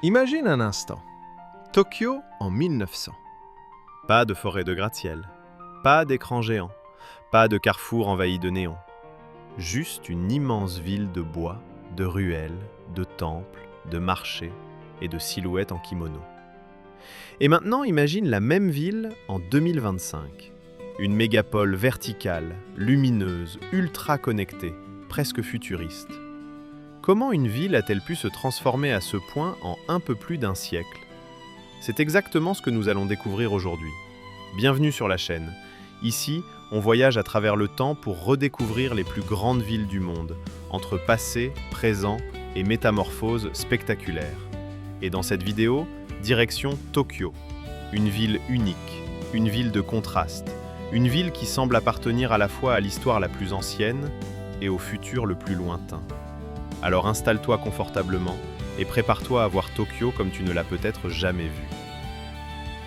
Imagine un instant. Tokyo en 1900. Pas de forêt de gratte-ciel, pas d'écran géant, pas de carrefour envahi de néons. Juste une immense ville de bois, de ruelles, de temples, de marchés et de silhouettes en kimono. Et maintenant, imagine la même ville en 2025. Une mégapole verticale, lumineuse, ultra connectée, presque futuriste. Comment une ville a-t-elle pu se transformer à ce point en un peu plus d'un siècle? C'est exactement ce que nous allons découvrir aujourd'hui. Bienvenue sur la chaîne. Ici, on voyage à travers le temps pour redécouvrir les plus grandes villes du monde, entre passé, présent et métamorphoses spectaculaires. Et dans cette vidéo, direction Tokyo. Une ville unique, une ville de contraste, une ville qui semble appartenir à la fois à l'histoire la plus ancienne et au futur le plus lointain. Alors installe-toi confortablement et prépare-toi à voir Tokyo comme tu ne l'as peut-être jamais vu.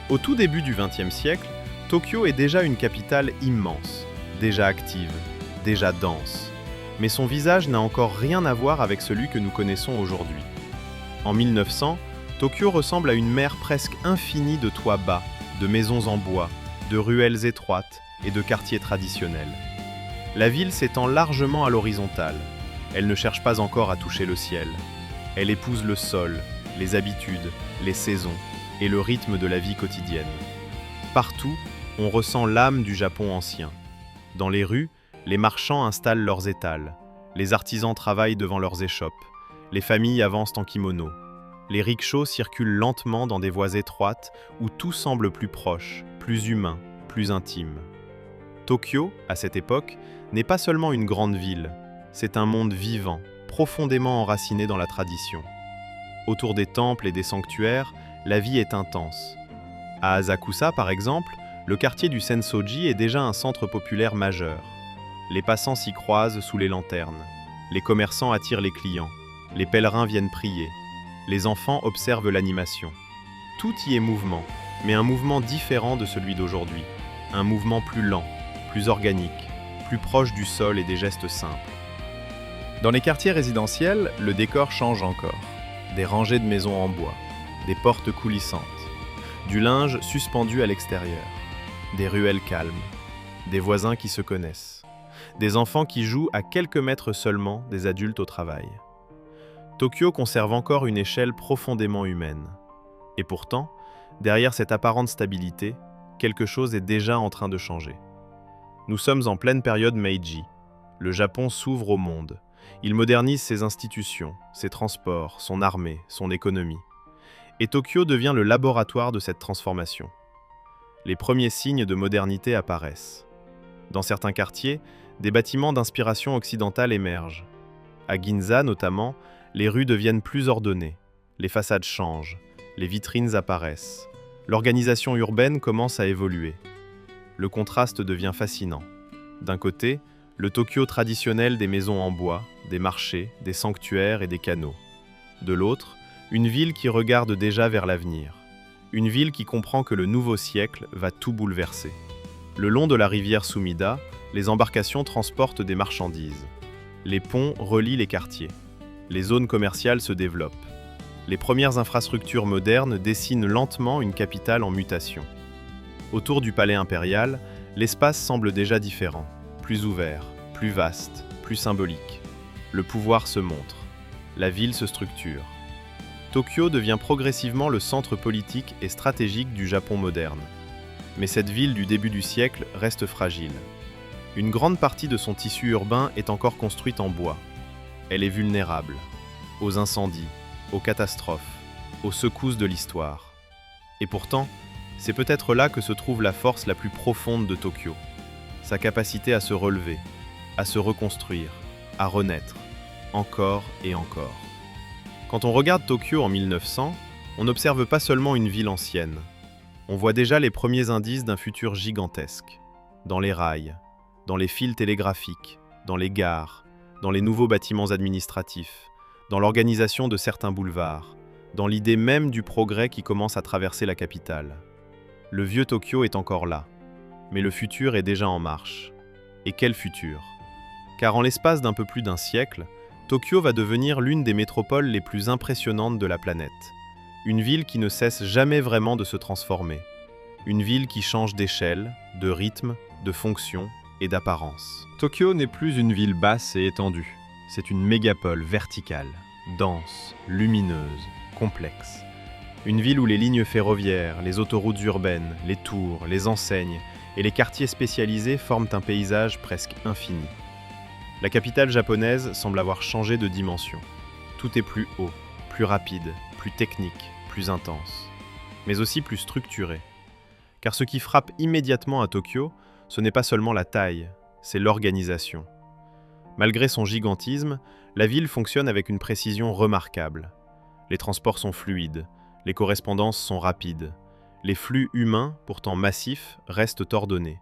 Au tout début du XXe siècle, Tokyo est déjà une capitale immense, déjà active, déjà dense. Mais son visage n'a encore rien à voir avec celui que nous connaissons aujourd'hui. En 1900, Tokyo ressemble à une mer presque infinie de toits bas, de maisons en bois, de ruelles étroites et de quartiers traditionnels. La ville s'étend largement à l'horizontale. Elle ne cherche pas encore à toucher le ciel. Elle épouse le sol, les habitudes, les saisons et le rythme de la vie quotidienne. Partout, on ressent l'âme du Japon ancien. Dans les rues, les marchands installent leurs étals, les artisans travaillent devant leurs échoppes, les familles avancent en kimono. Les rickshaws circulent lentement dans des voies étroites où tout semble plus proche, plus humain, plus intime. Tokyo, à cette époque, n'est pas seulement une grande ville, c'est un monde vivant, profondément enraciné dans la tradition. Autour des temples et des sanctuaires, la vie est intense. À Asakusa, par exemple, le quartier du Sensoji est déjà un centre populaire majeur. Les passants s'y croisent sous les lanternes. Les commerçants attirent les clients. Les pèlerins viennent prier. Les enfants observent l'animation. Tout y est mouvement, mais un mouvement différent de celui d'aujourd'hui. Un mouvement plus lent, plus organique, plus proche du sol et des gestes simples. Dans les quartiers résidentiels, le décor change encore. Des rangées de maisons en bois, des portes coulissantes, du linge suspendu à l'extérieur, des ruelles calmes, des voisins qui se connaissent, des enfants qui jouent à quelques mètres seulement des adultes au travail. Tokyo conserve encore une échelle profondément humaine. Et pourtant, derrière cette apparente stabilité, quelque chose est déjà en train de changer. Nous sommes en pleine période Meiji. Le Japon s'ouvre au monde. Il modernise ses institutions, ses transports, son armée, son économie. Et Tokyo devient le laboratoire de cette transformation. Les premiers signes de modernité apparaissent. Dans certains quartiers, des bâtiments d'inspiration occidentale émergent. À Ginza notamment, les rues deviennent plus ordonnées, les façades changent, les vitrines apparaissent. L'organisation urbaine commence à évoluer. Le contraste devient fascinant. D'un côté, le Tokyo traditionnel des maisons en bois, des marchés, des sanctuaires et des canaux. De l'autre, une ville qui regarde déjà vers l'avenir. Une ville qui comprend que le nouveau siècle va tout bouleverser. Le long de la rivière Sumida, les embarcations transportent des marchandises. Les ponts relient les quartiers. Les zones commerciales se développent. Les premières infrastructures modernes dessinent lentement une capitale en mutation. Autour du palais impérial, l'espace semble déjà différent, plus ouvert, plus vaste, plus symbolique. Le pouvoir se montre. La ville se structure. Tokyo devient progressivement le centre politique et stratégique du Japon moderne. Mais cette ville du début du siècle reste fragile. Une grande partie de son tissu urbain est encore construite en bois. Elle est vulnérable aux incendies, aux catastrophes, aux secousses de l'histoire. Et pourtant, c'est peut-être là que se trouve la force la plus profonde de Tokyo. Sa capacité à se relever, à se reconstruire, à renaître, encore et encore. Quand on regarde Tokyo en 1900, on n'observe pas seulement une ville ancienne. On voit déjà les premiers indices d'un futur gigantesque. Dans les rails, dans les fils télégraphiques, dans les gares, dans les nouveaux bâtiments administratifs, dans l'organisation de certains boulevards, dans l'idée même du progrès qui commence à traverser la capitale. Le vieux Tokyo est encore là, mais le futur est déjà en marche. Et quel futur? Car en l'espace d'un peu plus d'un siècle, Tokyo va devenir l'une des métropoles les plus impressionnantes de la planète. Une ville qui ne cesse jamais vraiment de se transformer. Une ville qui change d'échelle, de rythme, de fonction et d'apparence. Tokyo n'est plus une ville basse et étendue. C'est une mégapole verticale, dense, lumineuse, complexe. Une ville où les lignes ferroviaires, les autoroutes urbaines, les tours, les enseignes et les quartiers spécialisés forment un paysage presque infini. La capitale japonaise semble avoir changé de dimension. Tout est plus haut, plus rapide, plus technique, plus intense, mais aussi plus structuré. Car ce qui frappe immédiatement à Tokyo, ce n'est pas seulement la taille, c'est l'organisation. Malgré son gigantisme, la ville fonctionne avec une précision remarquable. Les transports sont fluides, les correspondances sont rapides, les flux humains, pourtant massifs, restent ordonnés.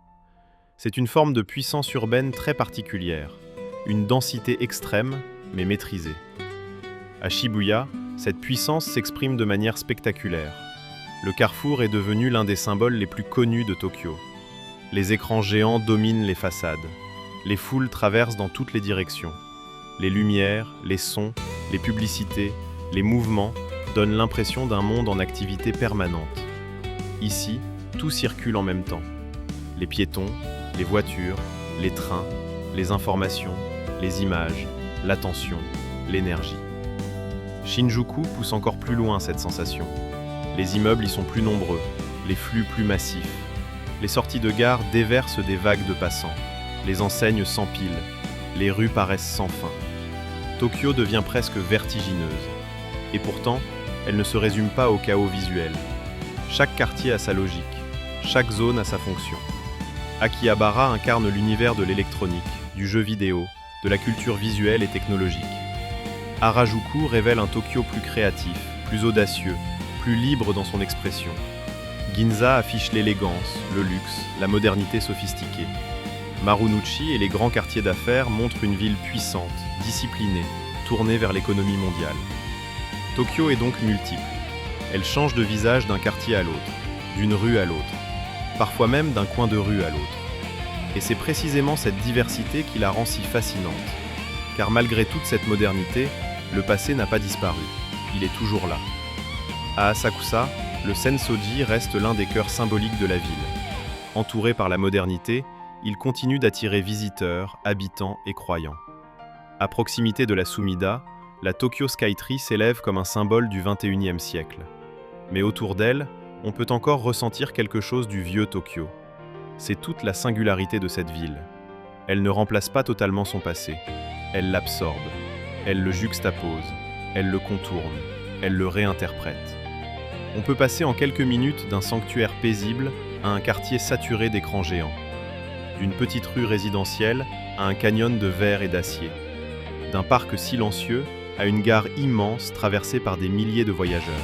C'est une forme de puissance urbaine très particulière, une densité extrême, mais maîtrisée. À Shibuya, cette puissance s'exprime de manière spectaculaire. Le carrefour est devenu l'un des symboles les plus connus de Tokyo. Les écrans géants dominent les façades. Les foules traversent dans toutes les directions. Les lumières, les sons, les publicités, les mouvements donnent l'impression d'un monde en activité permanente. Ici, tout circule en même temps. Les piétons, les voitures, les trains, les informations, les images, l'attention, l'énergie. Shinjuku pousse encore plus loin cette sensation. Les immeubles y sont plus nombreux, les flux plus massifs. Les sorties de gare déversent des vagues de passants. Les enseignes s'empilent. Les rues paraissent sans fin. Tokyo devient presque vertigineuse. Et pourtant, elle ne se résume pas au chaos visuel. Chaque quartier a sa logique. Chaque zone a sa fonction. Akihabara incarne l'univers de l'électronique, du jeu vidéo, de la culture visuelle et technologique. Harajuku révèle un Tokyo plus créatif, plus audacieux, plus libre dans son expression. Ginza affiche l'élégance, le luxe, la modernité sophistiquée. Marunouchi et les grands quartiers d'affaires montrent une ville puissante, disciplinée, tournée vers l'économie mondiale. Tokyo est donc multiple. Elle change de visage d'un quartier à l'autre, d'une rue à l'autre, parfois même d'un coin de rue à l'autre. Et c'est précisément cette diversité qui la rend si fascinante. Car malgré toute cette modernité, le passé n'a pas disparu. Il est toujours là. À Asakusa, le Sensoji reste l'un des cœurs symboliques de la ville. Entouré par la modernité, il continue d'attirer visiteurs, habitants et croyants. À proximité de la Sumida, la Tokyo Skytree s'élève comme un symbole du XXIe siècle. Mais autour d'elle, on peut encore ressentir quelque chose du vieux Tokyo. C'est toute la singularité de cette ville. Elle ne remplace pas totalement son passé. Elle l'absorbe, elle le juxtapose, elle le contourne, elle le réinterprète. On peut passer en quelques minutes d'un sanctuaire paisible à un quartier saturé d'écrans géants, d'une petite rue résidentielle à un canyon de verre et d'acier, d'un parc silencieux à une gare immense traversée par des milliers de voyageurs.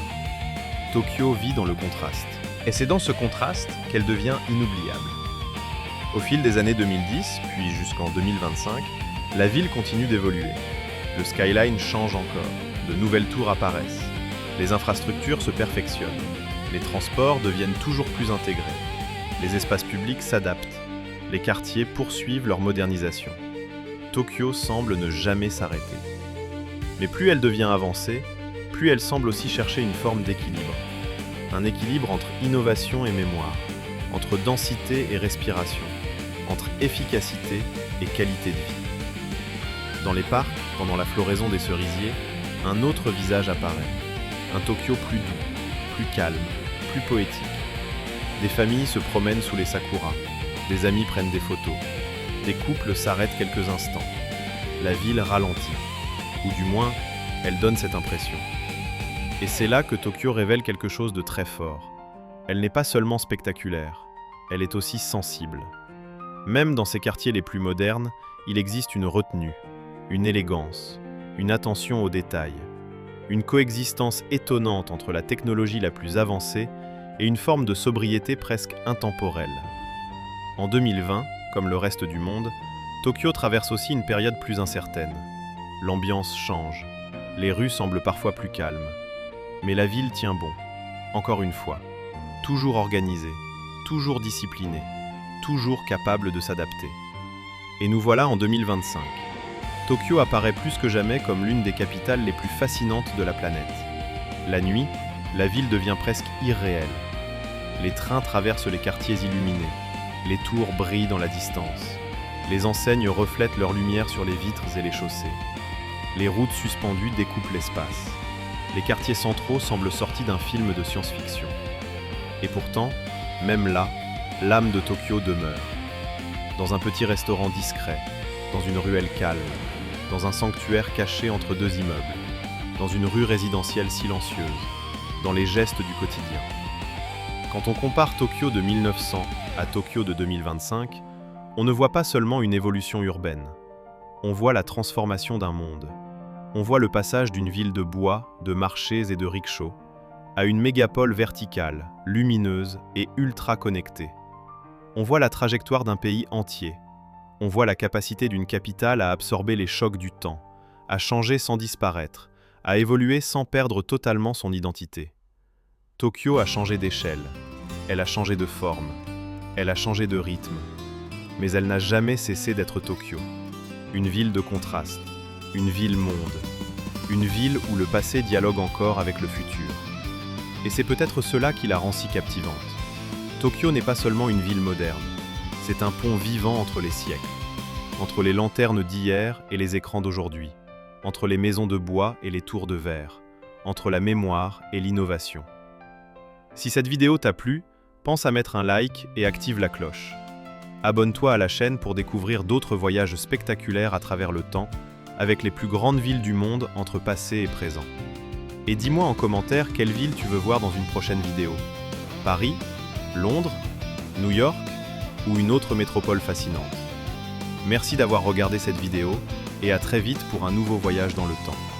Tokyo vit dans le contraste. Et c'est dans ce contraste qu'elle devient inoubliable. Au fil des années 2010, puis jusqu'en 2025, la ville continue d'évoluer. Le skyline change encore, de nouvelles tours apparaissent. Les infrastructures se perfectionnent. Les transports deviennent toujours plus intégrés. Les espaces publics s'adaptent. Les quartiers poursuivent leur modernisation. Tokyo semble ne jamais s'arrêter. Mais plus elle devient avancée, plus elle semble aussi chercher une forme d'équilibre. Un équilibre entre innovation et mémoire, entre densité et respiration, entre efficacité et qualité de vie. Dans les parcs, pendant la floraison des cerisiers, un autre visage apparaît. Un Tokyo plus doux, plus calme, plus poétique. Des familles se promènent sous les sakuras, des amis prennent des photos, des couples s'arrêtent quelques instants. La ville ralentit, ou du moins, elle donne cette impression. Et c'est là que Tokyo révèle quelque chose de très fort. Elle n'est pas seulement spectaculaire, elle est aussi sensible. Même dans ses quartiers les plus modernes, il existe une retenue, une élégance, une attention aux détails, une coexistence étonnante entre la technologie la plus avancée et une forme de sobriété presque intemporelle. En 2020, comme le reste du monde, Tokyo traverse aussi une période plus incertaine. L'ambiance change, les rues semblent parfois plus calmes. Mais la ville tient bon, encore une fois, toujours organisée, toujours disciplinée, toujours capable de s'adapter. Et nous voilà en 2025. Tokyo apparaît plus que jamais comme l'une des capitales les plus fascinantes de la planète. La nuit, la ville devient presque irréelle. Les trains traversent les quartiers illuminés, les tours brillent dans la distance, les enseignes reflètent leur lumière sur les vitres et les chaussées. Les routes suspendues découpent l'espace. Les quartiers centraux semblent sortis d'un film de science-fiction. Et pourtant, même là, l'âme de Tokyo demeure. Dans un petit restaurant discret, dans une ruelle calme, dans un sanctuaire caché entre deux immeubles, dans une rue résidentielle silencieuse, dans les gestes du quotidien. Quand on compare Tokyo de 1900 à Tokyo de 2025, on ne voit pas seulement une évolution urbaine. On voit la transformation d'un monde. On voit le passage d'une ville de bois, de marchés et de rickshaws, à une mégapole verticale, lumineuse et ultra connectée. On voit la trajectoire d'un pays entier. On voit la capacité d'une capitale à absorber les chocs du temps, à changer sans disparaître, à évoluer sans perdre totalement son identité. Tokyo a changé d'échelle, elle a changé de forme, elle a changé de rythme, mais elle n'a jamais cessé d'être Tokyo. Une ville de contraste, une ville-monde, une ville où le passé dialogue encore avec le futur. Et c'est peut-être cela qui la rend si captivante. Tokyo n'est pas seulement une ville moderne, c'est un pont vivant entre les siècles, entre les lanternes d'hier et les écrans d'aujourd'hui, entre les maisons de bois et les tours de verre, entre la mémoire et l'innovation. Si cette vidéo t'a plu, pense à mettre un like et active la cloche. Abonne-toi à la chaîne pour découvrir d'autres voyages spectaculaires à travers le temps, avec les plus grandes villes du monde entre passé et présent. Et dis-moi en commentaire quelle ville tu veux voir dans une prochaine vidéo. Paris, Londres, New York ou une autre métropole fascinante. Merci d'avoir regardé cette vidéo et à très vite pour un nouveau voyage dans le temps.